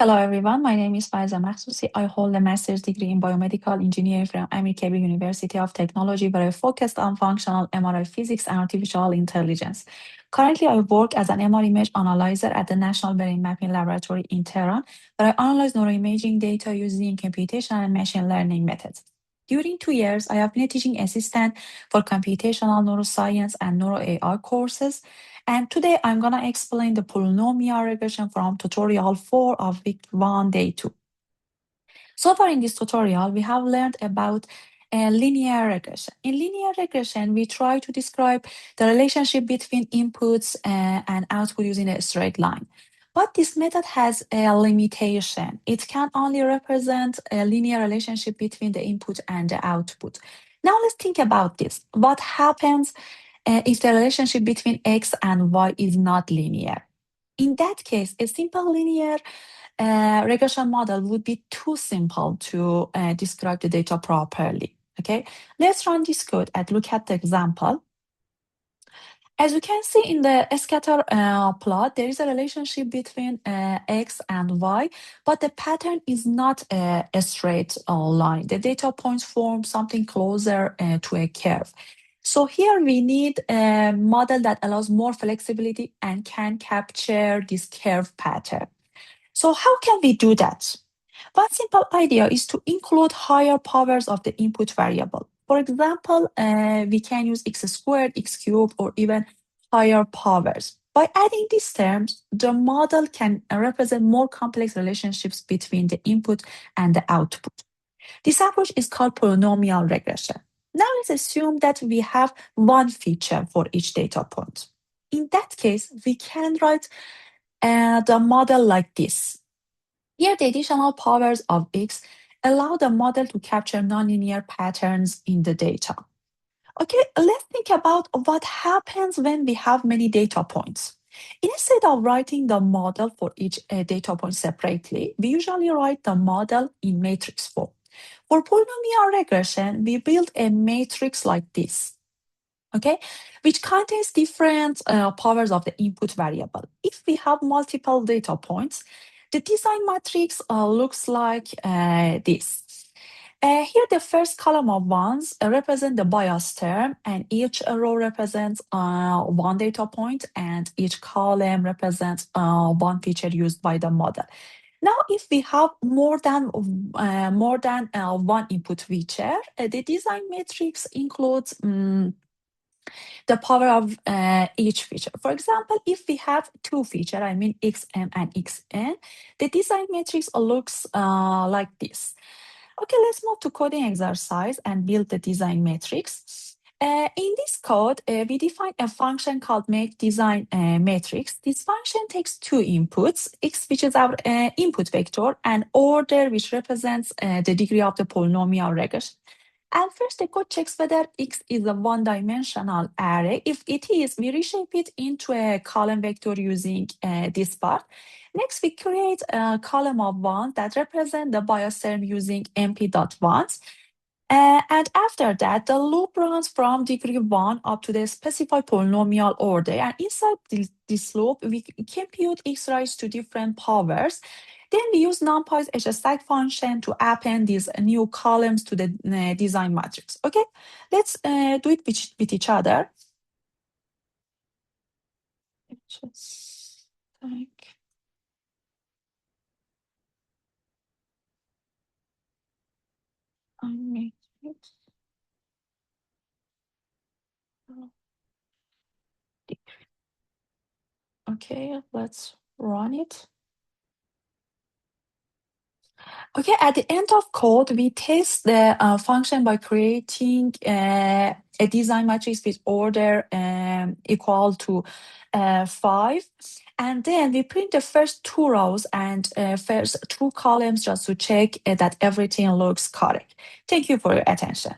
Hello everyone, my name is Faiza Mahsusi. I hold a master's degree in biomedical engineering from American University of Technology, where I focused on functional MRI physics and artificial intelligence. Currently, I work as an MR image analyzer at the National Brain Mapping Laboratory in Tehran, where I analyze neuroimaging data using computational and machine learning methods. During 2 years, I have been a teaching assistant for computational neuroscience and neuro AI courses. And today I'm going to explain the polynomial regression from tutorial 4 of week 1, day 2. So far in this tutorial, we have learned about linear regression. In linear regression, we try to describe the relationship between inputs and output using a straight line. But this method has a limitation. It can only represent a linear relationship between the input and the output. Now let's think about this. What happens if the relationship between x and y is not linear? In that case, a simple linear regression model would be too simple to describe the data properly. Okay, let's run this code and look at the example. As you can see in the scatter plot, there is a relationship between x and y, but the pattern is not a straight line. The data points form something closer to a curve. So here we need a model that allows more flexibility and can capture this curve pattern. So how can we do that? One simple idea is to include higher powers of the input variable. For example, we can use x squared, x cubed, or even higher powers. By adding these terms, the model can represent more complex relationships between the input and the output. This approach is called polynomial regression. Now let's assume that we have one feature for each data point. In that case, we can write the model like this. Here, the additional powers of x allow the model to capture nonlinear patterns in the data. Okay, let's think about what happens when we have many data points. Instead of writing the model for each data point separately, we usually write the model in matrix form. For polynomial regression, we build a matrix like this, okay, which contains different powers of the input variable. If we have multiple data points, the design matrix looks like this. Here, the first column of ones represent the bias term, and each row represents one data point, and each column represents one feature used by the model. Now, if we have more than one input feature, the design matrix includes the power of each feature. For example, if we have two features, I mean xm and xn, the design matrix looks like this. Okay, let's move to coding exercise and build the design matrix. In this code, we define a function called makeDesignMatrix. This function takes two inputs, x, which is our input vector, and order, which represents the degree of the polynomial regression. And first, the code checks whether x is a one-dimensional array. If it is, we reshape it into a column vector using this part. Next, we create a column of ones that represent the bias term using mp.ones. And after that, the loop runs from degree 1 up to the specified polynomial order. And inside this loop, we compute x raised to different powers. Then we use NumPy's hstack function to append these new columns to the design matrix. Okay, let's do it with each other. Just like matrix. Okay, let's run it. Okay, at the end of code, we test the function by creating a design matrix with order equal to 5. And then we print the first two rows and first two columns just to check that everything looks correct. Thank you for your attention.